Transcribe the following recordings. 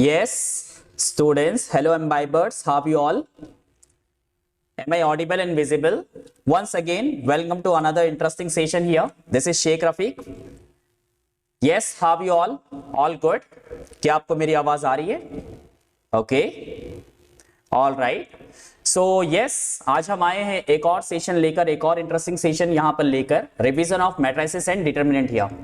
Yes, students, hello imbibers, how are you all? Am I audible and visible? Once again, welcome to another interesting session here. This is Sheikh Rafiq. Yes, how are you all? All good? क्या आपको मेरी आवाज आ रही है? Okay. All right. So yes, आज हम आए हैं एक और सेशन लेकर, एक और इंटरेस्टिंग सेशन यहाँ पर लेकर, revision of matrices and determinant here.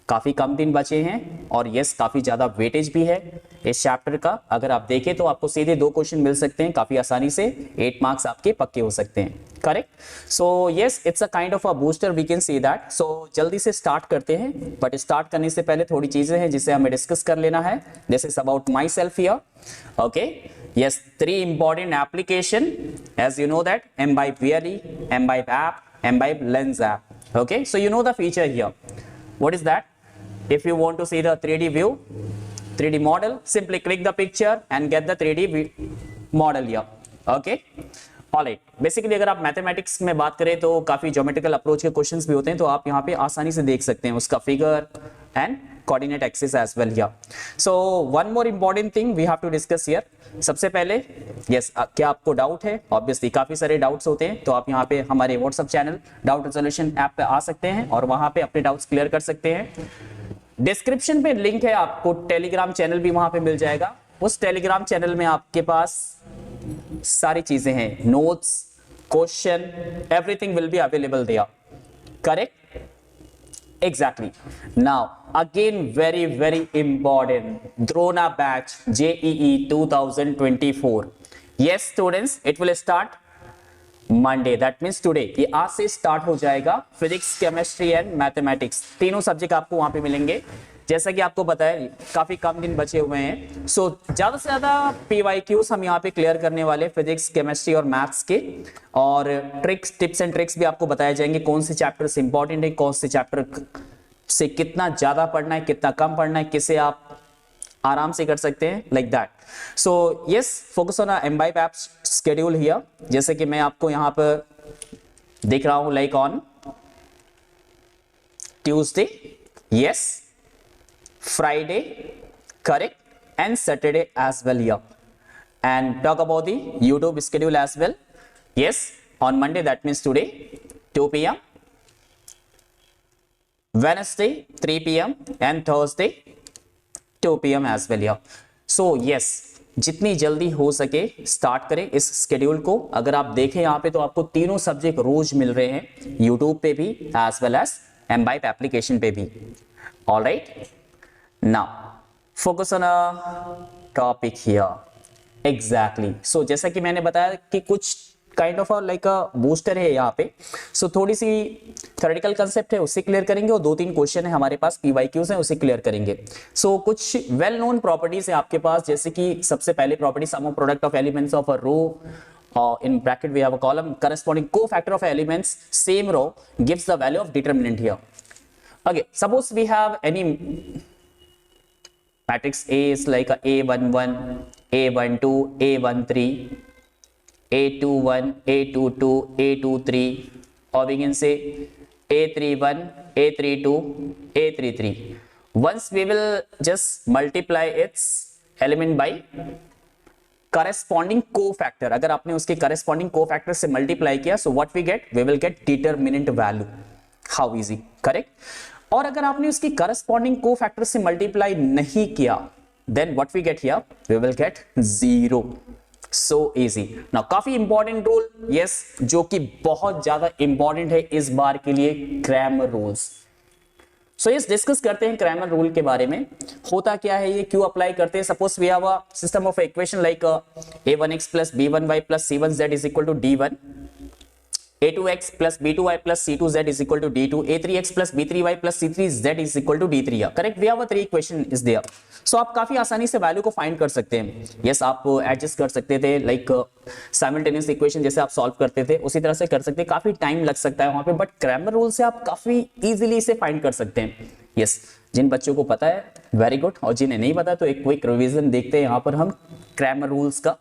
काफी कम दिन बचे हैं और यस काफी ज्यादा वेटेज भी है इस चैप्टर का। अगर आप देखें तो आपको सीधे 2 क्वेश्चन मिल सकते हैं काफी आसानी से, 8 मार्क्स आपके पक्के हो सकते हैं। Correct? So yes, it's a kind of a booster, we can see that. So जल्दी से स्टार्ट करते हैं, बट स्टार्ट करने से पहले थोड़ी चीजें हैं जिसे हमें डिस्कस कर लेना है। This is about my self here. Okay, yes, 3 important application, as you know that Mbibe VLE, Mbibe app, Mbibe lens app. Okay, so you know the feature here. What is that? If you want to see the 3D view, 3D model, simply click the picture and get the 3D model here. Okay, alright. Basically अगर आप mathematics में बात करें तो काफी geometrical approach के questions भी होते हैं, तो आप यहाँ पे आसानी से देख सकते हैं उसका figure and coordinate axis as well here. So one more important thing we have to discuss here. सबसे पहले yes, क्या आपको डाउट है? ऑब्वियसली काफी सारे डाउट्स होते हैं, तो आप यहाँ पे हमारे WhatsApp channel doubt resolution app पे आ सकते हैं और वहां पे अपने डाउट्स क्लियर कर सकते हैं। डिस्क्रिप्शन पे लिंक है, आपको टेलीग्राम चैनल भी वहां पे मिल जाएगा। उस टेलीग्राम चैनल में आपके पास सारी चीजें हैं, notes, question, everything will be available there. Correct? Exactly. Now again very important, Drona batch JEE 2024. Yes students, it will start Monday, that means today। ये आज से स्टार्ट हो जाएगा। फिजिक्स, केमिस्ट्री एंड मैथमेटिक्स तीनों सब्जेक्ट आपको वहां पे मिलेंगे। जैसा कि आपको पता है काफी कम दिन बचे हुए हैं, सो ज्यादा से ज्यादा PYQs हम यहाँ पे क्लियर करने वाले फिजिक्स, केमिस्ट्री और मैथ्स के, और ट्रिक्स, टिप्स एंड ट्रिक्स भी आपको बताए जाएंगे, कौन से चैप्टर्स इंपॉर्टेंट है, कौन से चैप्टर से कितना ज्यादा पढ़ना है, कितना कम पढ़ना है, किसे आप आराम से कर सकते हैं, like that. So yes, focus on Mbibe app schedule here. जैसे कि मैं आपको यहाँ पर दिख रहा हूं, like on Tuesday, yes, Friday, correct, and Saturday as well here. And talk about the YouTube schedule as well. Yes, on Monday, that means today, 2 p.m. Wednesday, 3 p.m. and Thursday, 2 p.m. as well here. So yes, जितनी जल्दी हो सके start करें इस schedule को। अगर आप देखें यहाँ पे तो आपको तीनों सब्जेक्ट रोज मिल रहे हैं, YouTube पे भी as well as Mbibe application पे भी। All right. Now focus on a topic here. Exactly. So जैसा कि मैंने बताया कि कुछ kind of like a booster है यहाँ पे, सो थोड़ी सी थ्योरेटिकल कंसेप्ट है उसे क्लियर करेंगे, और 2-3 क्वेश्चन है हमारे पास, PYQs है, उसे क्लियर करेंगे। सो कुछ वेल नोन प्रॉपर्टीज है आपके पास, जैसे कि सबसे पहले property, sum of product of elements of a row in bracket we have a column corresponding cofactor of elements same row gives the value of determinant here. Okay, suppose we have any matrix A is like a A11, A12, A13, A21, A22, A23, or we can say A31, A32, A33. Once we will just multiply its element by corresponding cofactor, अगर आपने उसके corresponding cofactor से multiply किया, so what we get? We will get determinant value. How easy, correct? और अगर आपने उसकी corresponding cofactor से मल्टीप्लाई नहीं किया, then what we get here? We will get 0। So easy. Now काफी इंपॉर्टेंट रूल, यस, जो कि बहुत ज्यादा इंपॉर्टेंट है इस बार के लिए, Cramer rules. So yes, discuss करते हैं क्रैमर रूल के बारे में। होता क्या है ये, क्यों अप्लाई करते हैं? Suppose we have a system of equation like a1x plus b1y plus c1z is equal to d1, a2x plus b2y plus c2z is equal to d2, a3x plus b3y plus c3z is equal to d3। Correct? We have a 3 equation is there. So आप काफी आसानी से value को find कर सकते हैं। Yes, आप adjust कर सकते थे, लाइक साइमल्टेनियस इक्वेशन जैसे आप सॉल्व करते थे उसी तरह से कर सकते हैं। काफी टाइम लग सकता है वहां पे, बट क्रैमर रूल से आप काफी इजीली इसे फाइंड कर सकते हैं। यस, जिन बच्चों को पता है वेरी गुड, और जिन्हें नहीं पता तो एक क्विक रिवीजन देखते हैं यहाँ पर हम क्रैमर रूल्स का।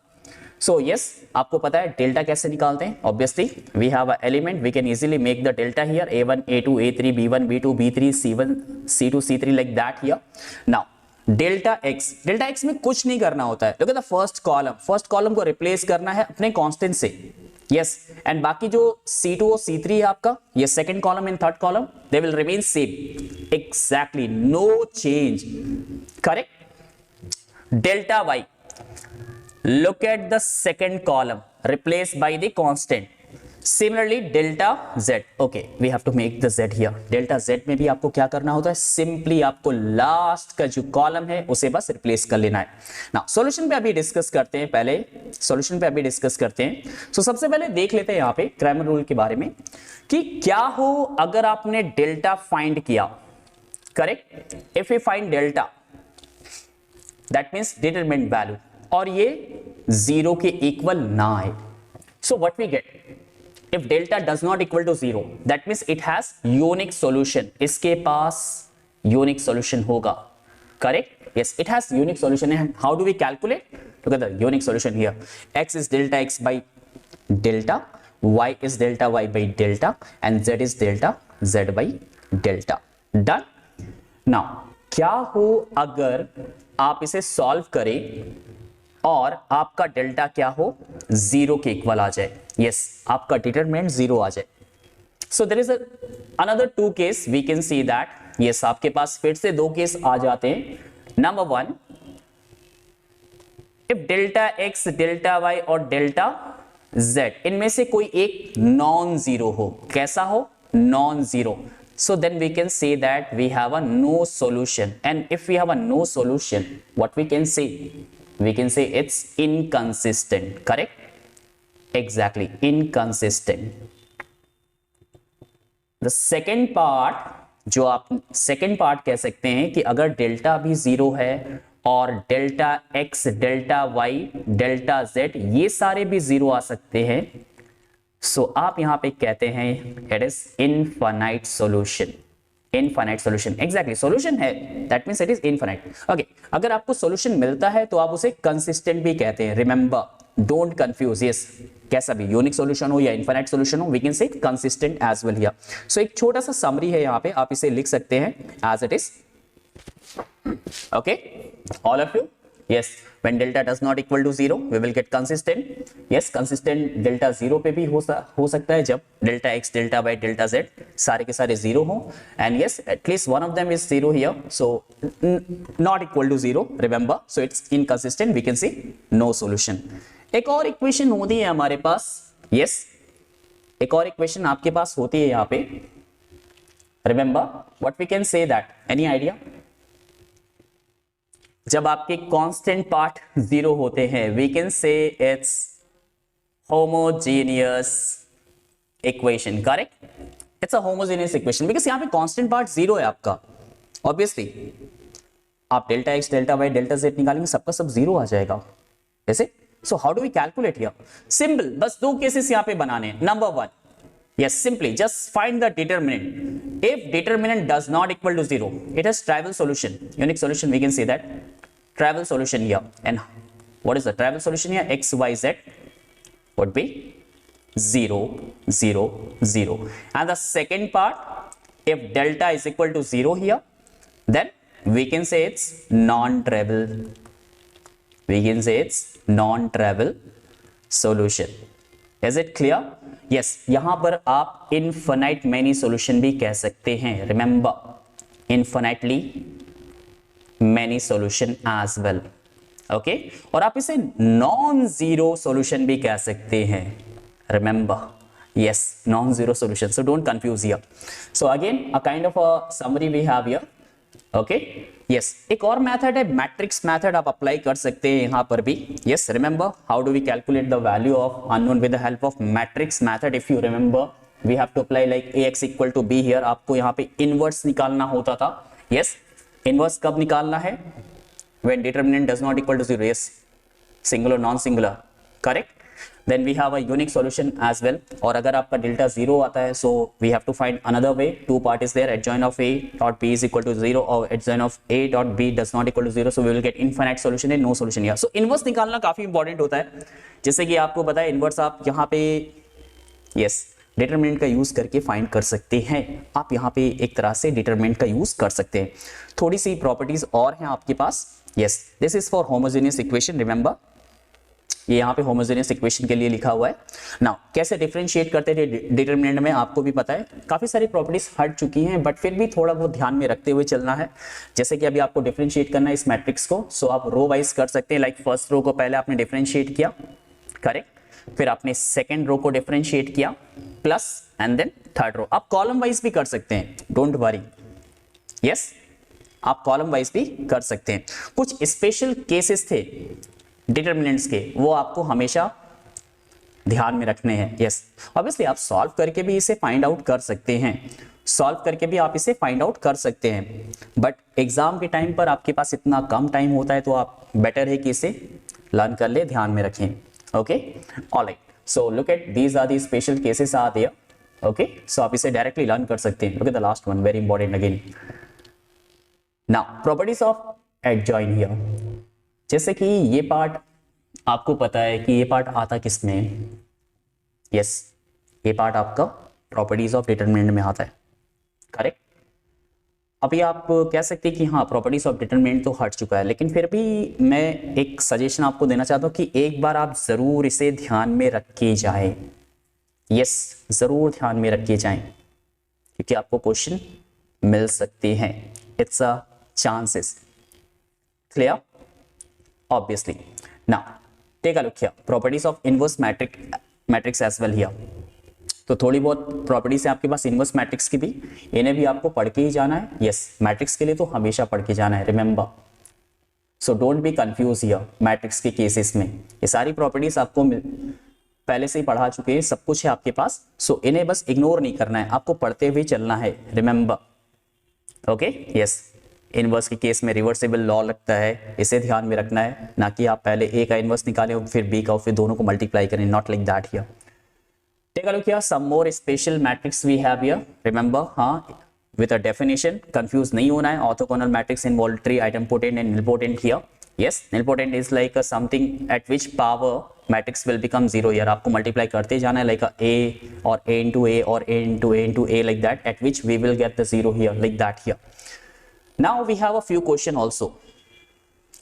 सो यस, आपको पता है डेल्टा कैसे निकालते हैं? Obviously we have a element, we can easily make the delta here, a1 a2 a3 b1 b2 b3 c1 c2 c3 like that here. Now delta x में कुछ नहीं करना होता है। Look at the first column को replace करना है अपने कांस्टेंट से, यस, एंड बाकी जो C2 और C3 है आपका, ये second column and third column, they will remain same, exactly, no change, correct. Delta y, look at the second column replaced by the constant. Similarly delta z, okay, we have to make the z here. delta z में भी आपको क्या करना होता है, simply आपको last का जो कॉलम है उसे बस रिप्लेस कर लेना है ना। सॉल्यूशन पे अभी डिस्कस करते हैं, पहले सॉल्यूशन पे अभी डिस्कस करते हैं। सो सबसे पहले देख लेते हैं यहाँ पे क्रैमर रूल के बारे में कि क्या हो अगर आपने डेल्टा फाइंड किया, correct. If you find delta that means determinant value, और ये जीरो के इक्वल ना आए, so what we get, if delta does not equal to zero that means it has unique solution, इसके पास यूनिक सॉल्यूशन होगा, correct, yes, it has unique solution. And how do we calculate, look at the unique solution here, x is delta x by delta, y is delta y by delta, and z is delta z by delta. Done. Now क्या हो अगर आप इसे solve करें और आपका delta क्या हो, जीरो के इक्वल आ जाए, यस, आपका डिटरमिनेंट जीरो आ जाए। So there is another two case, we can see that, yes, आपके पास फिर से दो केस आ जाते हैं। Number one, if delta x, delta y और डेल्टा जेड इनमें से कोई एक नॉन जीरो हो, कैसा हो, non zero, so then we can say that we have a no solution, and if we have a no solution, what we can say, we can say it's inconsistent, correct, exactly, inconsistent। the second part, जो आप second part कह सकते हैं कि अगर delta भी zero है और delta x, delta y, delta z ये सारे भी जीरो आ सकते हैं, सो आप यहां पे कहते हैं it is infinite solution, infinite solution, exactly, solution है, that means it is infinite. Okay, अगर आपको सॉल्यूशन मिलता है तो आप उसे कंसिस्टेंट भी कहते हैं, रिमेंबर, डोंट कंफ्यूज, यस, कैसा भी यूनिक सॉल्यूशन हो या इनफाइनाइट सॉल्यूशन हो, we can say consistent as well here. So एक छोटा सा समरी है यहाँ पे, आप इसे लिख सकते हैं as it is, okay, all of you, yes, when delta does not equal to zero we will get consistent, yes, consistent delta zero पे भी हो सकता है जब delta x, delta y, delta z सारे के सारे जीरो हो, and yes, at least one of them is zero here, so not equal to zero, remember, so it's inconsistent, we can say no solution। एक और equation होती है हमारे पास, yes, एक और इक्वेशन आपके पास होती है यहाँ पे, remember what we can say that, any idea? जब आपके कांस्टेंट पार्ट जीरो होते हैं, we can say it's homogeneous equation, correct, it's a homogeneous equation, because यहां पे कांस्टेंट पार्ट जीरो है आपका, ऑब्वियसली आप delta x, delta y, delta z निकालेंगे, सबका सब जीरो आ जाएगा, ऐसे। So how do we calculate here, simple, बस दो केसेस यहां पे बनाने हैं। Number one, yes, simply just find the determinant, if determinant does not equal to zero, it has trivial solution, unique solution, we can say that trivial solution here, and what is the trivial solution here, x, y, z would be 0, 0, 0, and the second part, if delta is equal to 0 here, then we can say it's non-trivial, we can say it's non-trivial solution। Is it clear? Yes, यहां पर आप infinite many solution भी कह सकते हैं, remember, infinitely many solution as well, okay, और आप इसे नॉन जीरो सॉल्यूशन भी कह सकते हैं, remember, yes, non zero solution, so don't confuse here। so again a kind of a summary we have here, okay, yes, एक और method है मैट्रिक्स मेथड, आप अप्लाई कर सकते हैं यहां पर भी, yes, remember how do we calculate the value of unknown with the help of matrix method, if you remember we have to apply like ax equal to b here, आपको यहां पे इनवर्स निकालना होता था, yes, इनवर्स कब निकालना है, when determinant does not equal to zero, yes, singular non singular, correct, then we have a unique solution as well, और अगर आपका डेल्टा जीरो आता है, so we have to find another way, two part is there, adjoint of a dot b is equal to 0 और adjoint of a dot b does not equal to 0, so we will get infinite solution and no solution here। so inverse निकालना काफी important होता है, जैसे कि आपको पता है इनवर्स आप यहाँ पे, yes, डिटरमिनेंट का यूज करके फाइंड कर सकते हैं। आप यहाँ पे एक तरह से डिटरमिनेंट का यूज कर सकते हैं। थोड़ी सी प्रॉपर्टीज और हैं आपके पास। Yes, this is for homogeneous equation, remember ये यहाँ पे होमोजेनियस इक्वेशन के लिए लिखा हुआ है। नाउ कैसे डिफरेंशिएट करते थे डिटरमिनेंट में, आपको भी पता है काफी सारी प्रॉपर्टीज हट चुकी हैं, बट फिर भी थोड़ा बहुत ध्यान में रखते हुए चलना है। जैसे कि अभी आपको डिफरेंशिएट करना है इस मैट्रिक्स को, सो आप रो वाइज कर सकते हैं। लाइक फर्स्ट रो को पहले आपने डिफरेंशिएट किया, करेक्ट, फिर आपने सेकेंड रो को डिफरेंशिएट किया plus, and then third row. आप कॉलम वाइज भी कर सकते हैं, डोंट वरी। यस, आप कॉलम वाइज भी कर सकते हैं। कुछ स्पेशल केसेस थे डिटरमिनेंट्स के, वो आपको हमेशा ध्यान में रखने हैं। यस, ऑब्वियसली आप सॉल्व करके भी इसे फाइंड आउट कर सकते हैं, सॉल्व करके भी आप इसे फाइंड आउट कर सकते हैं, बट एग्जाम के टाइम पर आपके पास इतना कम टाइम होता है, तो आप बेटर है कि इसे लर्न कर ले, ध्यान में रखें। Okay, alright, so look at these are the special cases are there. Okay, so आप इसे डायरेक्टली लर्न कर सकते हैं। Look at the last one, very important again. Now properties of adjoint here. जैसे कि ये पार्ट आपको पता है कि ये पार्ट आता किस में, यस, ये पार्ट आपका प्रॉपर्टीज ऑफ डिटरमिनेंट में आता है, करेक्ट। अभी आप कह सकते हैं कि हाँ प्रॉपर्टीज ऑफ डिटरमिनेंट तो हट चुका है, लेकिन फिर भी मैं एक सजेशन आपको देना चाहता हूँ कि एक बार आप जरूर इसे ध्यान में रख के जाएं। यस, जरूर ध्यान में रख के जाएं, क्योंकि आपको क्वेश्चन मिल सकते हैं। It's a chances, clear, obviously. Now take a look here, properties of inverse matrix as well here. तो थोड़ी बहुत प्रॉपर्टीज है आपके पास इनवर्स मैट्रिक्स की भी, इन्हें भी आपको पढ़ के ही जाना है। यस, मैट्रिक्स के लिए तो हमेशा पढ़ के जाना है, remember. So don't be confuse here. Matrix के केसेस में ये सारी प्रॉपर्टीज आपको पहले से ही पढ़ा चुके हैं, सब कुछ है आपके पास। सो इन्हें बस इग्नोर नहीं करना है, आपको पढ़ते हुए चलना है, रिमेंबर। ओके, यस, इनवर्स के केस में रिवर्सिबल लॉ लगता है, इसे ध्यान में रखना है, ना कि आप पहले ए का इनवर्स निकालें और फिर बी का और फिर दोनों को मल्टीप्लाई करें, not like that here. Take a look here, some more special matrix we have here, remember, हाँ, विद अ डेफिनेशन, कंफ्यूज नहीं होना है। Orthogonal matrix involutory, idempotent and nilpotent here. Yes, nilpotent is like something at which power matrix will become zero. यार आपको multiply करते जाना है, like a और ए इंटू ए और A into A into A, like that, at which we will get the zero here, like that here. Now we have a few question also,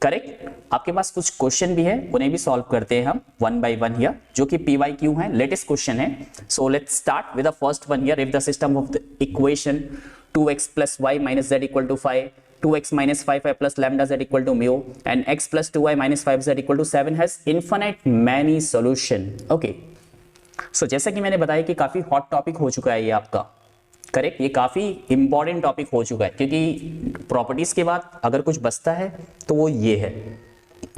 correct? आपके पास कुछ question भी है, उन्हें भी solve करते हैं हम वन बाय वन हियर, जो कि PYQ है, लेटेस्ट क्वेश्चन है। So let's start with the first one here. If the system of the equation 2x plus y minus z equal to 5, 2x minus 5y plus lambda z equal to mu, and x plus 2y minus 5z equal to 7 has infinite many solution. Okay, so जैसा कि मैंने बताया कि काफी hot topic हो चुका है ये आपका, करेक्ट, ये काफी इंपॉर्टेंट टॉपिक हो चुका है, क्योंकि प्रॉपर्टीज के बाद अगर कुछ बचता है तो वो ये है।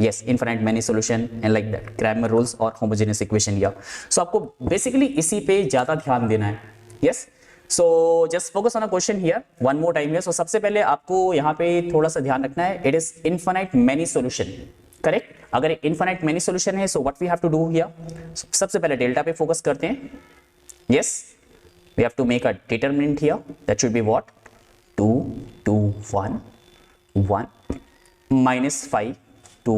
Yes, infinite many solution and like that, Cramer rules और होमोजेनियस इक्वेशन। या सो आपको बेसिकली इसी पे ज्यादा ध्यान देना है। Yes, so just focus on a question here one more time here. So सबसे पहले आपको यहाँ पे थोड़ा सा ध्यान रखना है, it is infinite many solution, correct. अगर इनफाइनाइट मेनी सॉल्यूशन है, so what we have to do here, सबसे पहले डेल्टा पे फोकस करते हैं। Yes, we have to make a determinant here, that should be what, 2 2 1 1 minus 5 2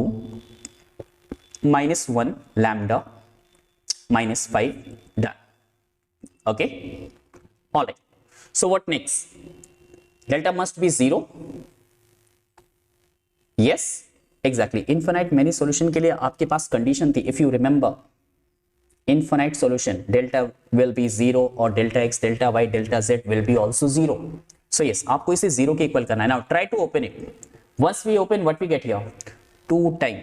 minus 1 lambda minus 5 done. Okay, all right, so what next, delta must be 0. yes, exactly, infinite many solution के लिए आपके पास condition थी, if you remember, infinite solution delta will be 0 और delta x, delta y, delta z will be also 0. So yes, आपको इसे 0 के equal करना है। Now try to open it. Once we open, what we get here, 2 time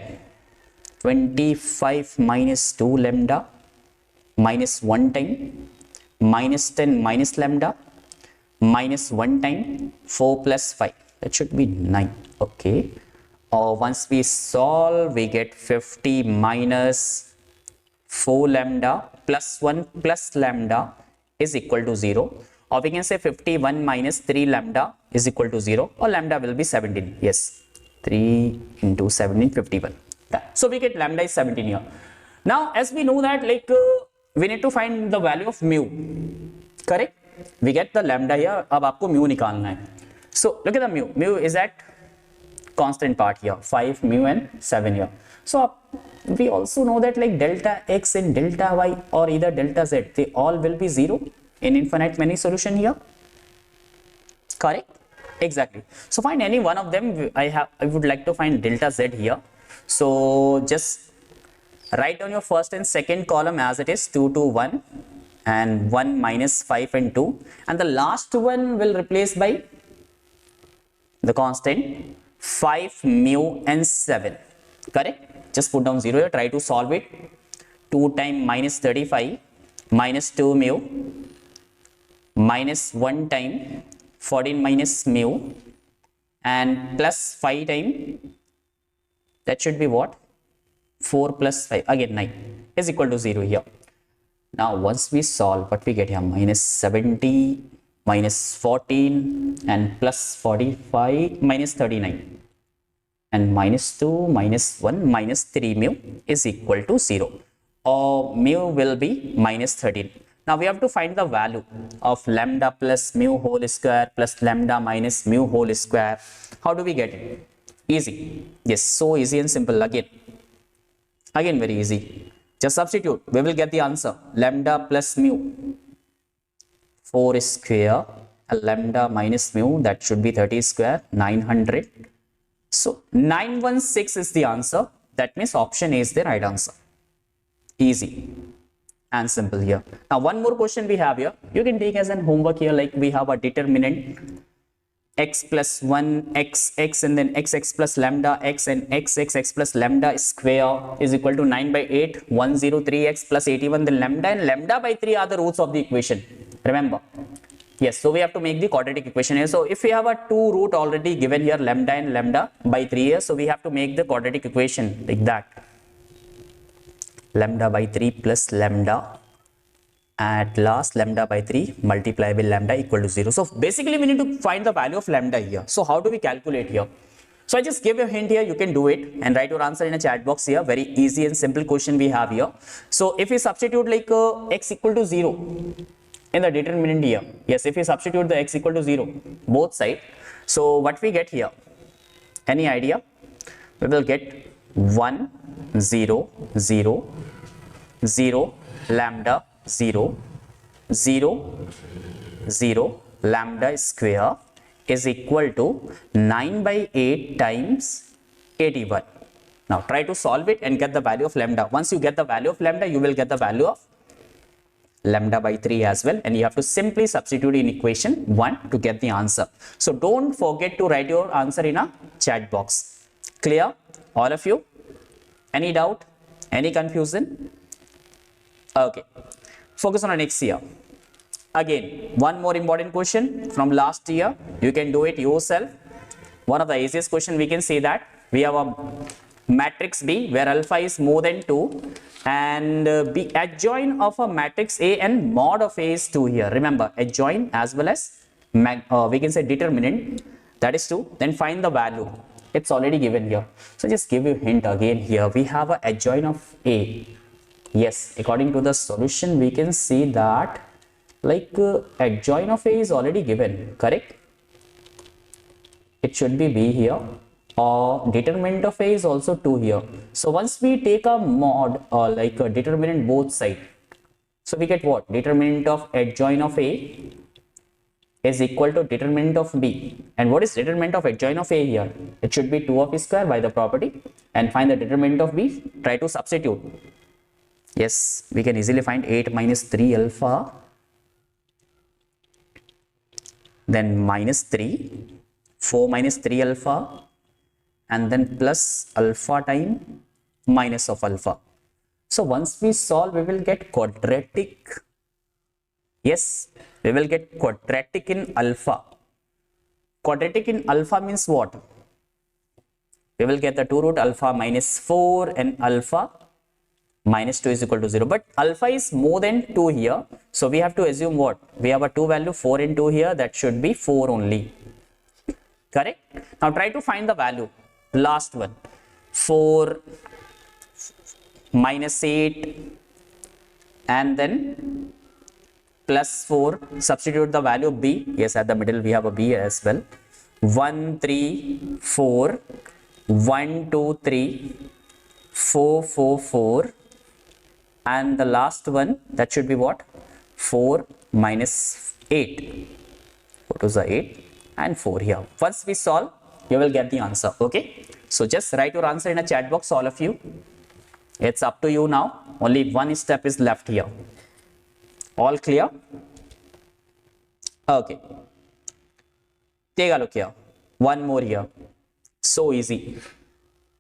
25 minus 2 lambda minus 1 time minus 10 minus lambda minus 1 time 4 plus 5, that should be 9. Okay, or once we solve, we get 50 minus 4 lambda plus 1 plus lambda is equal to 0, or we can say 51 minus 3 lambda is equal to 0, or lambda will be 17. Yes, 3 into 17, 51. So we get lambda is 17 here. Now as we know that, like we need to find the value of mu, correct? We get the lambda here, अब आपको mu निकालना है. So look at the mu is at constant part here, 5 mu and 7 here. So आप we also know that like delta x and delta y or either delta z, they all will be 0 in infinite many solution here. Correct? Exactly. So find any one of them. I would like to find delta z here. So just write down your first and second column as it is, 2 to 1 and 1 minus 5 and 2, and the last one will replace by the constant 5 mu and 7. Correct? Just put down 0 here, try to solve it. 2 times minus 35 minus 2 mu minus 1 time 14 minus mu and plus 5 time, that should be what? 4 plus 5, again 9 is equal to 0 here. Now once we solve, what we get here? Minus 70 minus 14 and plus 45 minus 39 and minus 2 minus 1 minus 3 mu is equal to 0, or mu will be minus 13. Now we have to find the value of lambda plus mu whole square plus lambda minus mu whole square. How do we get it? Easy. Yes, so easy and simple. Again very easy. Just substitute. We will get the answer. Lambda plus mu 4 square, lambda minus mu, that should be 30 square, 900. So 916 is the answer. That means option A is the right answer. Easy and simple here. Now one more question we have here. You can take as an homework here, like we have a determinant x plus 1 x and then x plus lambda x and x plus lambda square is equal to 9 by 8, 103x plus 81. Then lambda and lambda by 3 are the roots of the equation. Remember. Yes, so we have to make the quadratic equation here. So if we have a 2 root already given here, lambda and lambda by 3 here, so we have to make the quadratic equation like that. Lambda by 3 plus lambda, at last lambda by 3 multiply with lambda equal to 0. So basically we need to find the value of lambda here. So how do we calculate here? So I just give a hint here, you can do it and write your answer in a chat box here. Very easy and simple question we have here. So if we substitute like x equal to 0 in the determinant here, yes, if we substitute the x equal to 0 both sides, so what we get here? Any idea? We will get 1 0 0 0 lambda 0 0 0 lambda square is equal to 9 by 8 times 81. Now try to solve it and get the value of lambda. Once you get the value of lambda, you will get the value of lambda by 3 as well, and you have to simply substitute in equation 1 to get the answer. So don't forget to write your answer in a chat box. Clear, all of you? Any doubt? Any confusion? Okay, focus on the next year. Again, one more important question from last year. You can do it yourself. One of the easiest question, we can say that we have a matrix B where alpha is more than 2 and B adjoint of a matrix A and mod of A is 2 here. Remember, adjoint as well as we can say determinant, that is 2. Then find the value. It's already given here. So just give you a hint again here. We have a adjoint of A. Yes, according to the solution, we can see that like adjoint of A is already given, correct? It should be B here, or determinant of A is also 2 here. So once we take a mod or like a determinant both side, so we get what? Determinant of adjoint of A is equal to determinant of B. And what is determinant of adjoint of A here? It should be 2 of A square by the property. And find the determinant of B. Try to substitute. Yes, we can easily find 8 minus 3 alpha, then minus 3, 4 minus 3 alpha, and then plus alpha time minus of alpha. So once we solve, we will get quadratic. Yes, we will get quadratic in alpha. Quadratic in alpha means what? We will get the 2 root alpha minus 4 and alpha minus 2 is equal to 0. But alpha is more than 2 here. So we have to assume what? We have a 2 value, 4 and 2 here. That should be 4 only. Correct? Now try to find the value. Last one. 4 minus 8 and then plus 4. Substitute the value of B. Yes, at the middle we have a B as well. 1 3 4 1 2 3 444, and the last one that should be what? 4 minus 8. 4 to the 8 and 4 here. Once we solve, you will get the answer. Okay, so just write your answer in a chat box, all of you. It's up to you now. Only one step is left here. All clear? Okay, take a look here. One more here. So easy.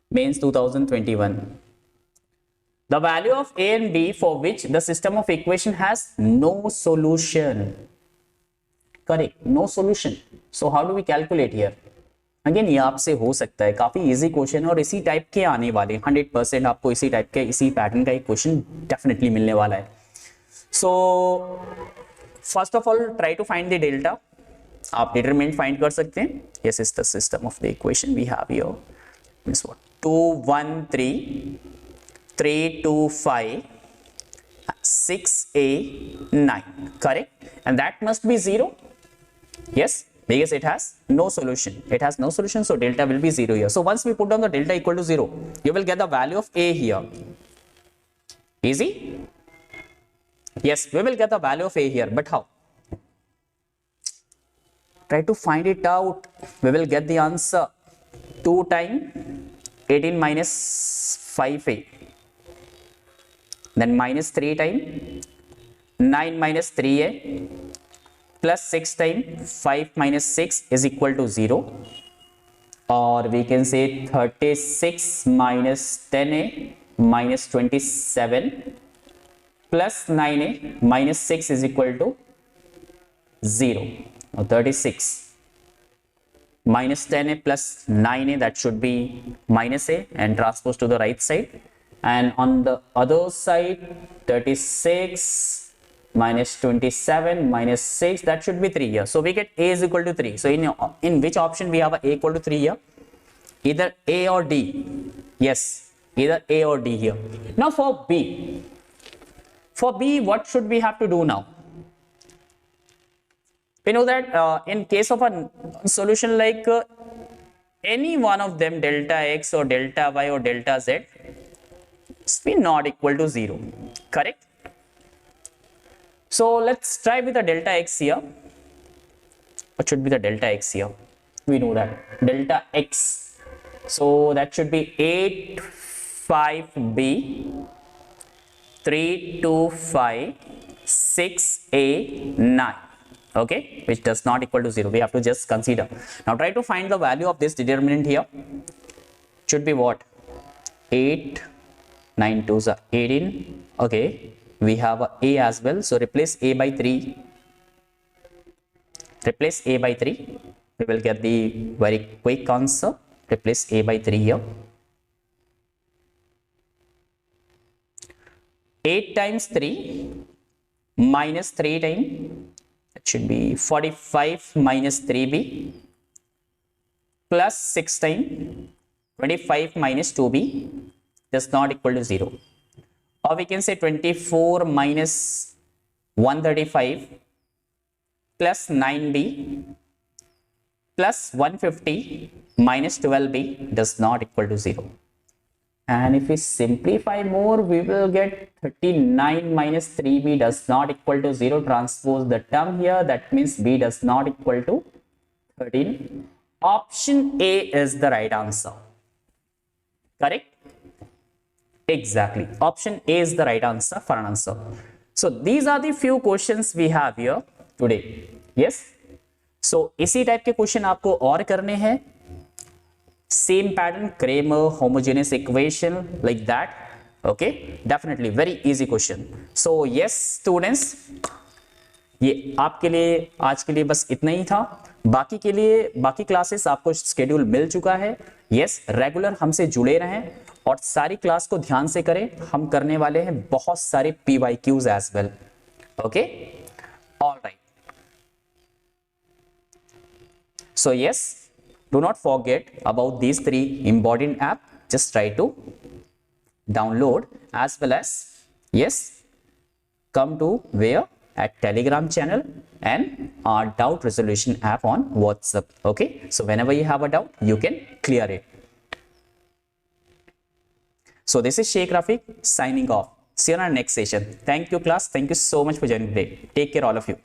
Mains 2021. The value of a and b for which the system of equation has no solution. Correct, no solution. So how do we calculate here? Again, ये आपसे हो सकता है, काफी easy question है और इसी type के आने वाले 100% आपको इसी टाइप के इसी पैटर्न का एक क्वेश्चन डेफिनेटली मिलने वाला है. So first of all try to find the delta. आप डिटरमिनेंट फाइंड कर सकते हैं. Yes is the system of the equation we have here. Means what? 2 1 3 3 2 5 6a 9. Correct, and that must be 0. Yes, because it has no solution. It has no solution, so delta will be 0 here. So once we put down the delta equal to 0, you will get the value of a here. Easy? Yes, we will get the value of a here, but how? Try to find it out. We will get the answer. 2 times 18 minus 5a, then minus 3 times 9 minus 3a, plus 6 times 5 minus 6 is equal to 0, or we can say 36 minus 10a minus 27 plus 9a minus 6 is equal to 0. Now 36 minus 10a plus 9a, that should be minus a and transpose to the right side, and on the other side 36 minus 27 minus 6, that should be 3 here. So we get a is equal to 3. So in which option we have a equal to 3 here? Either a or d. Yes, either a or d here. Now for b, what should we have to do now? We know that in case of a solution like any one of them, delta x or delta y or delta z, it's be not equal to 0. Correct? So let's try with the delta x here. What should be the delta x here? We know that delta x. So that should be 8 5b 3 2 5 6a 9. Okay, which does not equal to 0. We have to just consider. Now try to find the value of this determinant here. Should be what? 8 9 2s are 18. Okay, we have a as well, so replace a by 3. Replace a by 3. We will get the very quick answer. Replace a by 3 here. 8 times 3 minus 3 times, that should be 45 minus 3b, plus 6 times 25 minus 2b, does not equal to 0. Or we can say 24 minus 135 plus 9b plus 150 minus 12b does not equal to 0. And if we simplify more, we will get 39 minus 3b does not equal to 0. Transpose the term here, that means b does not equal to 13. Option A is the right answer. Correct? Exactly. Option A is the right answer for an answer. So these are the few questions we have here today. Yes. So इसी type के question आपको और करने हैं. Same pattern, Kramer homogeneous equation, like that. Okay, definitely very easy question. So yes students, ये आपके लिए आज के लिए बस इतना ही था. बाकी के लिए बाकी क्लासेस आपको शेड्यूल मिल चुका है. यस, रेगुलर हमसे जुड़े रहें और सारी क्लास को ध्यान से करें. हम करने वाले हैं बहुत सारे PYQs as well. Okay, alright. So yes, do not forget about these 3 important app. Just try to download, as well as yes, come to where at Telegram channel and our doubt resolution app on WhatsApp. Okay, so whenever you have a doubt, you can clear it. So this is Sheikh Rafiq signing off. See you in our next session. Thank you class. Thank you so much for joining today. Take care all of you.